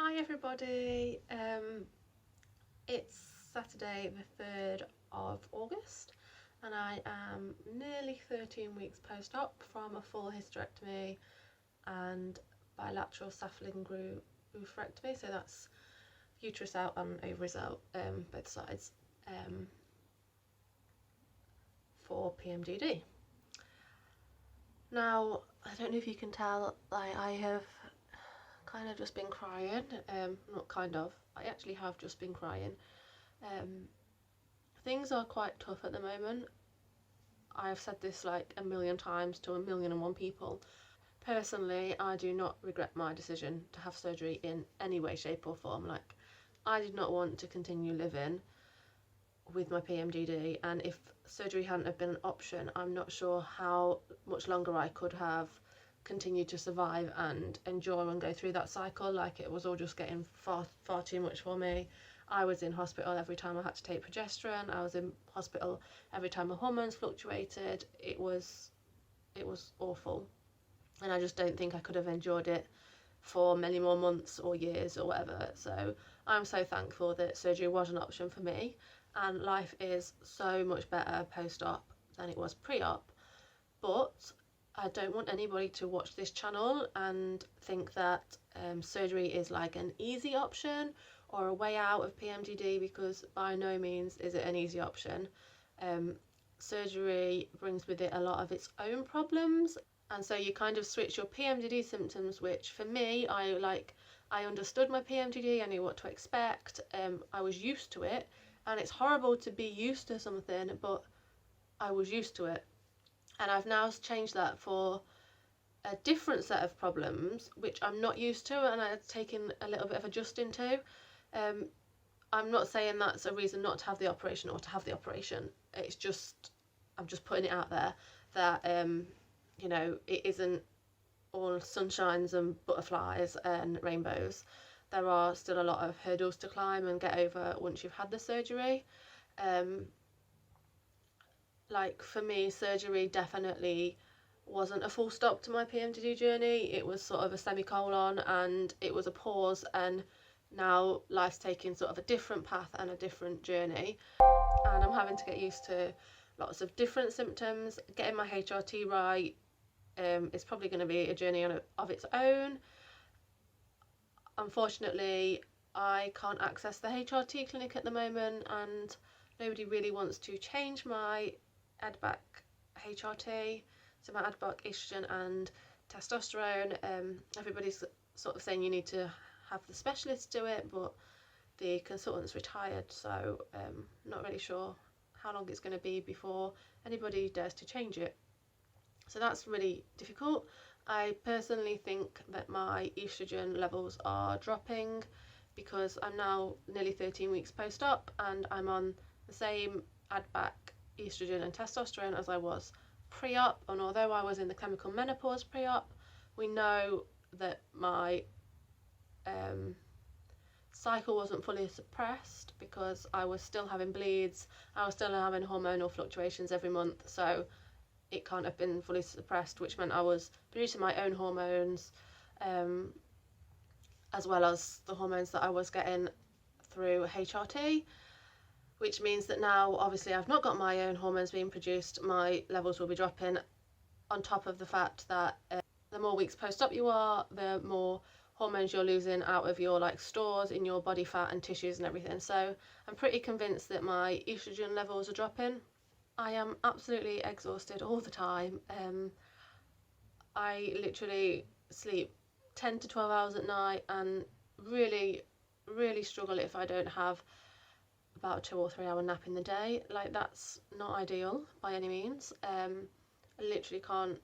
Hi everybody, it's Saturday the 3rd of August and I am nearly 13 weeks post-op from a full hysterectomy and bilateral saphenous oophorectomy, so that's uterus out and ovaries out, both sides, for PMDD. Now, I don't know if you can tell, I have kind of just been crying, not kind of, I actually have just been crying. Things are quite tough at the moment. I have said this like a million times to 1,000,001 people. Personally, I do not regret my decision to have surgery in any way, shape or form. Like, I did not want to continue living with my PMDD, and if surgery hadn't have been an option, I'm not sure how much longer I could have continue to survive and endure and go through that cycle. Like, it was all just getting far too much for me. I was in hospital every time I had to take progesterone. I was in hospital every time my hormones fluctuated. It was awful, and I just don't think I could have endured it for many more months or years or whatever. So I'm so thankful that surgery was an option for me, and life is so much better post-op than it was pre-op. But I don't want anybody to watch this channel and think that surgery is like an easy option or a way out of PMDD, because by no means is it an easy option. Surgery brings with it a lot of its own problems, and so you kind of switch your PMDD symptoms, which for me, I understood my PMDD, I knew what to expect, I was used to it, and it's horrible to be used to something, but I was used to it. And I've now changed that for a different set of problems, which I'm not used to, and I've taken a little bit of adjusting to. I'm not saying that's a reason not to have the operation or to have the operation. It's just, I'm just putting it out there that, you know, it isn't all sunshines and butterflies and rainbows. There are still a lot of hurdles to climb and get over once you've had the surgery. Like, for me, surgery definitely wasn't a full stop to my PMDD journey. It was sort of a semicolon, and it was a pause, and now life's taking sort of a different path and a different journey, and I'm having to get used to lots of different symptoms. Getting my HRT right is probably going to be a journey of its own. Unfortunately, I can't access the HRT clinic at the moment, and nobody really wants to change my ADBAC HRT, so my ADBAC estrogen and testosterone. Everybody's sort of saying you need to have the specialist do it, but the consultant's retired, so not really sure how long it's going to be before anybody dares to change it. So that's really difficult. I personally think that my estrogen levels are dropping because I'm now nearly 13 weeks post-op, and I'm on the same ADBAC estrogen and testosterone as I was pre-op. And although I was in the chemical menopause pre-op, we know that my cycle wasn't fully suppressed because I was still having bleeds, I was still having hormonal fluctuations every month, so it can't have been fully suppressed, which meant I was producing my own hormones, as well as the hormones that I was getting through HRT, which means that now obviously I've not got my own hormones being produced. My levels will be dropping, on top of the fact that the more weeks post-op you are, the more hormones you're losing out of your stores in your body fat and tissues and everything. So I'm pretty convinced that my estrogen levels are dropping. I am absolutely exhausted all the time. I literally sleep 10 to 12 hours at night, and really struggle if I don't have about a 2 or 3 hour nap in the day. Like, that's not ideal by any means. I literally can't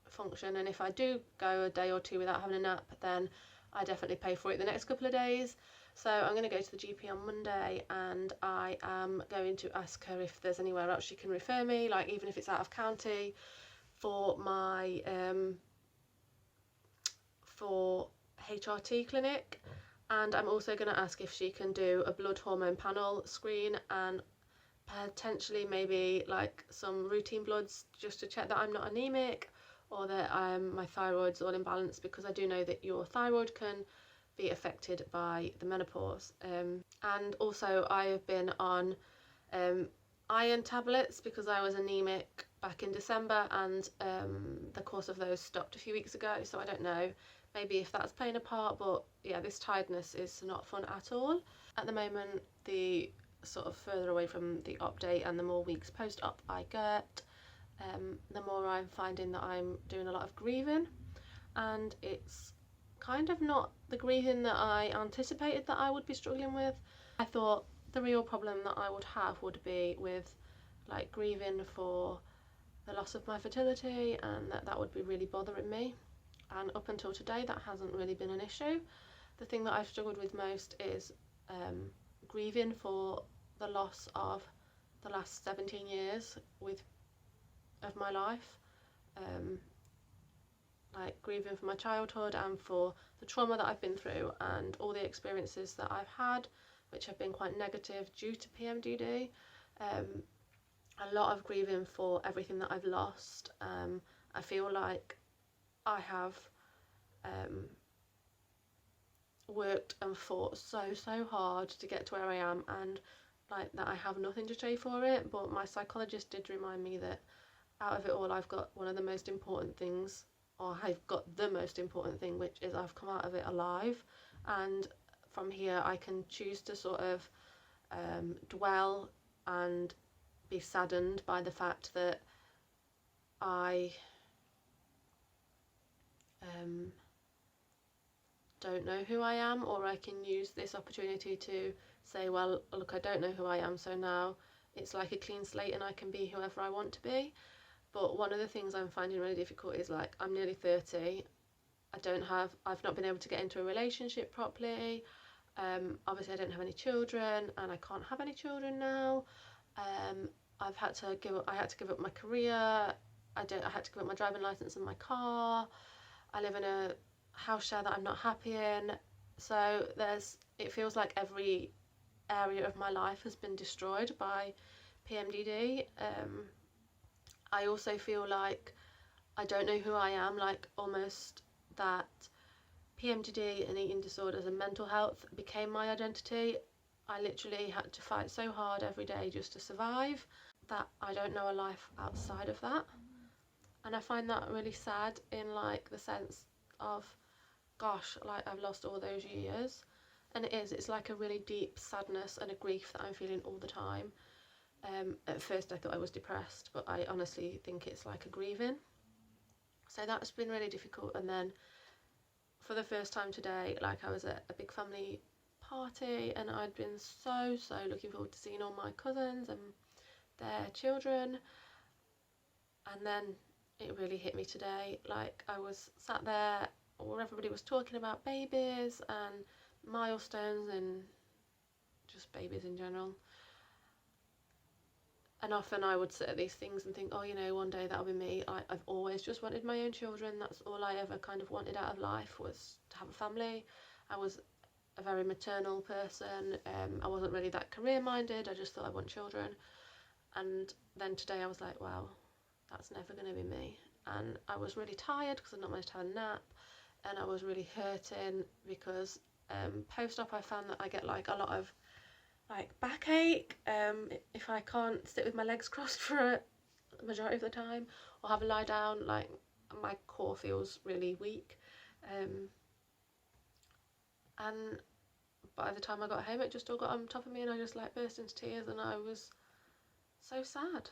function, and if I do go a day or two without having a nap, then I definitely pay for it the next couple of days. So I'm going to go to the GP on Monday, and I am going to ask her if there's anywhere else she can refer me, like even if it's out of county, for my for HRT clinic. And I'm also going to ask if she can do a blood hormone panel screen, and potentially maybe like some routine bloods just to check that I'm not anemic, or that my thyroid's all in balance, because I do know that your thyroid can be affected by the menopause. And also I have been on iron tablets because I was anemic back in December, and the course of those stopped a few weeks ago, so I don't know maybe if that's playing a part, but yeah, this tiredness is not fun at all. At the moment, the sort of further away from the op date and the more weeks post-op I get, the more I'm finding that I'm doing a lot of grieving, and it's kind of not the grieving that I anticipated that I would be struggling with. I thought the real problem that I would have would be with like grieving for the loss of my fertility, and that would be really bothering me. And up until today, that hasn't really been an issue. The thing that I've struggled with most is grieving for the loss of the last 17 years of my life. Like grieving for my childhood and for the trauma that I've been through and all the experiences that I've had, which have been quite negative due to PMDD. A lot of grieving for everything that I've lost. I feel like I have worked and fought so hard to get to where I am, and like that I have nothing to show for it, but my psychologist did remind me that out of it all I've got one of the most important things, or I've got the most important thing, which is I've come out of it alive, and from here I can choose to sort of dwell and be saddened by the fact that I don't know who I am, or I can use this opportunity to say, well, look, I don't know who I am, so now it's like a clean slate and I can be whoever I want to be. But one of the things I'm finding really difficult is, like, I'm nearly 30, I've not been able to get into a relationship properly. Obviously I don't have any children, and I can't have any children now. I had to give up my career. I had to give up my driving license and my car. I live in a house share that I'm not happy in. So it feels like every area of my life has been destroyed by PMDD. I also feel like I don't know who I am, like almost that PMDD and eating disorders and mental health became my identity. I literally had to fight so hard every day just to survive that I don't know a life outside of that. And I find that really sad, in like the sense of, gosh, like I've lost all those years. And it's like a really deep sadness and a grief that I'm feeling all the time. At first I thought I was depressed, but I honestly think it's like a grieving. So that's been really difficult. And then for the first time today, like I was at a big family party, and I'd been so looking forward to seeing all my cousins and their children, and then it really hit me today. Like I was sat there where everybody was talking about babies and milestones and just babies in general, and often I would sit at these things and think, oh, you know, one day that'll be me. I've always just wanted my own children. That's all I ever kind of wanted out of life, was to have a family. I was a very maternal person. I wasn't really that career minded. I just thought I want children. And then today I was like, wow, that's never going to be me. And I was really tired because I'd not managed to have a nap, and I was really hurting because post-op I found that I get like a lot of like backache if I can't sit with my legs crossed for a majority of the time, or have a lie down. Like my core feels really weak, and by the time I got home it just all got on top of me, and I just like burst into tears, and I was so sad.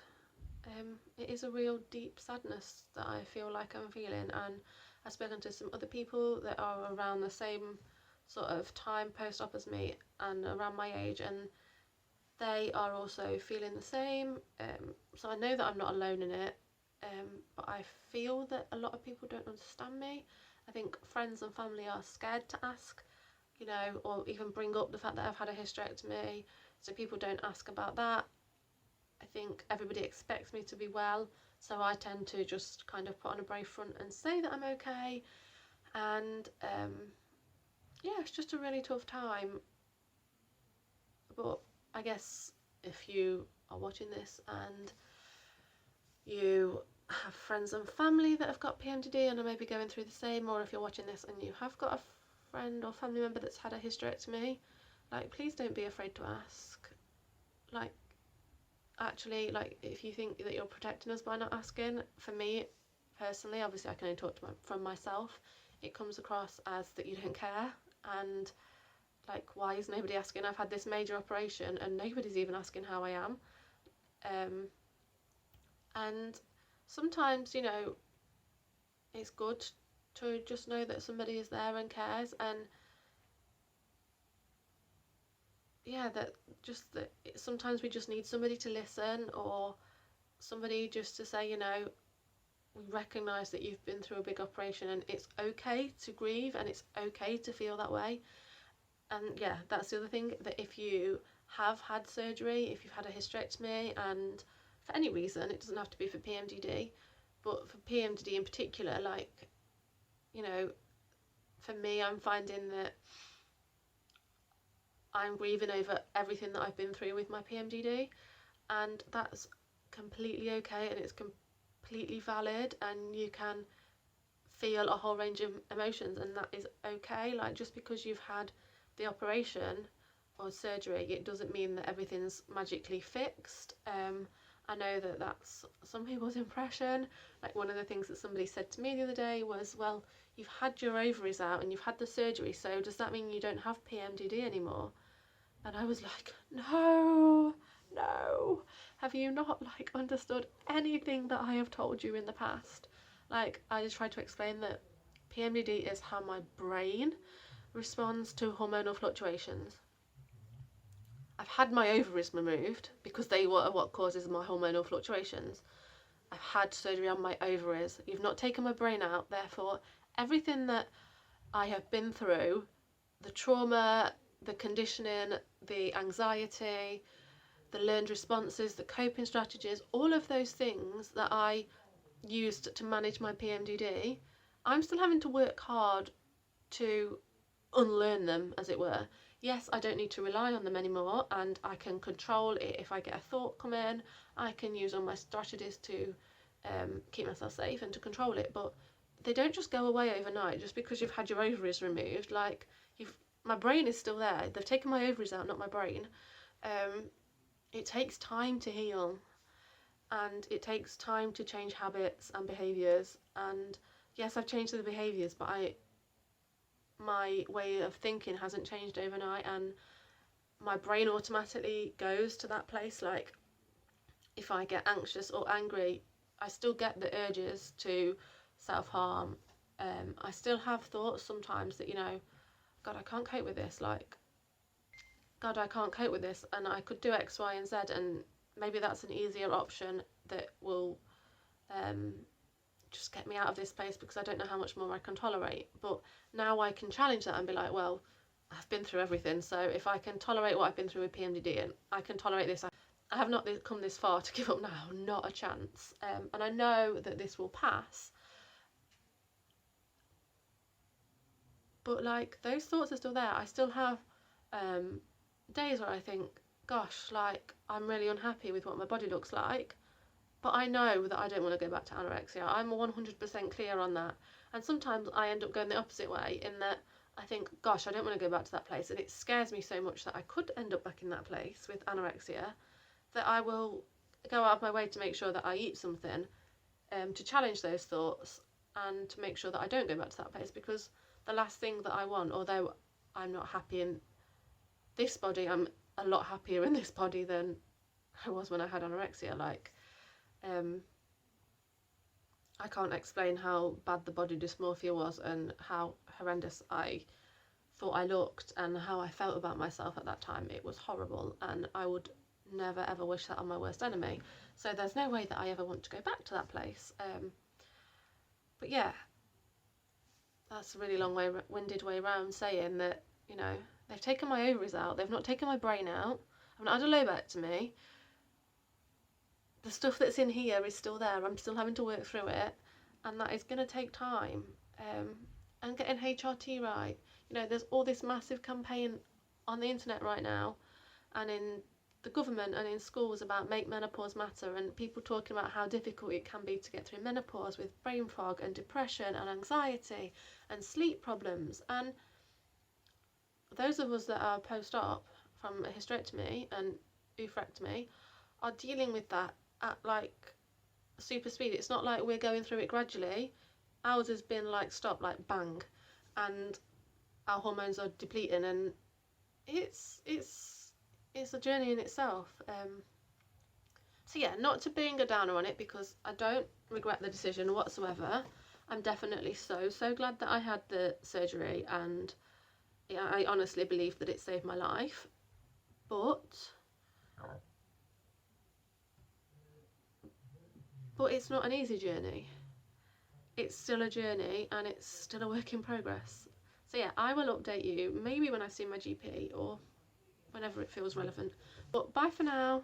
It is a real deep sadness that I feel like I'm feeling, and I've spoken to some other people that are around the same sort of time post-op as me and around my age, and they are also feeling the same. So I know that I'm not alone in it, but I feel that a lot of people don't understand me. I think friends and family are scared to ask, you know, or even bring up the fact that I've had a hysterectomy, so people don't ask about that. I think everybody expects me to be well, so I tend to just kind of put on a brave front and say that I'm okay. And yeah, it's just a really tough time. But I guess if you are watching this and you have friends and family that have got PMDD and are maybe going through the same, or if you're watching this and you have got a friend or family member that's had a hysterectomy, like, please don't be afraid to ask. Like, actually, like, if you think that you're protecting us by not asking, for me personally, obviously I can only talk from myself, it comes across as that you don't care, and like, why is nobody asking? I've had this major operation and nobody's even asking how I am. And sometimes, you know, it's good to just know that somebody is there and cares, and yeah, that sometimes we just need somebody to listen, or somebody just to say, you know, we recognise that you've been through a big operation and it's okay to grieve and it's okay to feel that way. And yeah, that's the other thing, that if you have had surgery, if you've had a hysterectomy, and for any reason, it doesn't have to be for PMDD, but for PMDD in particular, like, you know, for me, I'm finding that I'm grieving over everything that I've been through with my PMDD, and that's completely okay, and it's completely valid, and you can feel a whole range of emotions, and that is okay. Like, just because you've had the operation or surgery, it doesn't mean that everything's magically fixed. I know that that's some people's impression. Like, one of the things that somebody said to me the other day was, well, you've had your ovaries out and you've had the surgery, so does that mean you don't have PMDD anymore? And I was like, no, have you not, like, understood anything that I have told you in the past? Like, I just tried to explain that PMDD is how my brain responds to hormonal fluctuations. I've had my ovaries removed because they were what causes my hormonal fluctuations. I've had surgery on my ovaries. You've not taken my brain out, therefore everything that I have been through, the trauma, the conditioning, the anxiety, the learned responses, the coping strategies, all of those things that I used to manage my PMDD, I'm still having to work hard to unlearn them, as it were. Yes, I don't need to rely on them anymore, and I can control it. If I get a thought come in, I can use all my strategies to keep myself safe and to control it, but they don't just go away overnight just because you've had your ovaries removed. Like, my brain is still there. They've taken my ovaries out, not my brain. It takes time to heal, and it takes time to change habits and behaviours, and yes, I've changed the behaviours, but my way of thinking hasn't changed overnight, and my brain automatically goes to that place. Like, if I get anxious or angry, I still get the urges to self-harm. I still have thoughts sometimes that, you know, God, I can't cope with this, like, God, I can't cope with this, and I could do X, Y, and Z, and maybe that's an easier option that will just get me out of this place because I don't know how much more I can tolerate. But now I can challenge that and be like, well, I've been through everything, so if I can tolerate what I've been through with PMDD, and I can tolerate this, I have not come this far to give up now, not a chance. And I know that this will pass. But, like, those thoughts are still there. I still have days where I think, gosh, like, I'm really unhappy with what my body looks like, but I know that I don't want to go back to anorexia. I'm 100% clear on that. And sometimes I end up going the opposite way, in that I think, gosh, I don't want to go back to that place, and it scares me so much that I could end up back in that place with anorexia, that I will go out of my way to make sure that I eat something to challenge those thoughts and to make sure that I don't go back to that place, because the last thing that I want, although I'm not happy in this body, I'm a lot happier in this body than I was when I had anorexia. Like, I can't explain how bad the body dysmorphia was and how horrendous I thought I looked and how I felt about myself at that time. It was horrible, and I would never ever wish that on my worst enemy. So there's no way that I ever want to go back to that place. But yeah, that's a really long-winded way around saying that, you know, they've taken my ovaries out, they've not taken my brain out, I've not had a lobectomy. The stuff that's in here is still there. I'm still having to work through it, and that is going to take time. And getting HRT right. You know, there's all this massive campaign on the internet right now, and in the government and in schools, about Make Menopause Matter, and people talking about how difficult it can be to get through menopause with brain fog and depression and anxiety and sleep problems. And those of us that are post-op from a hysterectomy and oophorectomy are dealing with that at like super speed. It's not like we're going through it gradually. Ours has been like stop, like bang, and our hormones are depleting, and it's a journey in itself. So yeah, not to bring a downer on it, because I don't regret the decision whatsoever. I'm definitely so glad that I had the surgery, and yeah, I honestly believe that it saved my life. But it's not an easy journey. It's still a journey, and it's still a work in progress. So yeah, I will update you maybe when I see my GP or whenever it feels relevant. But bye for now.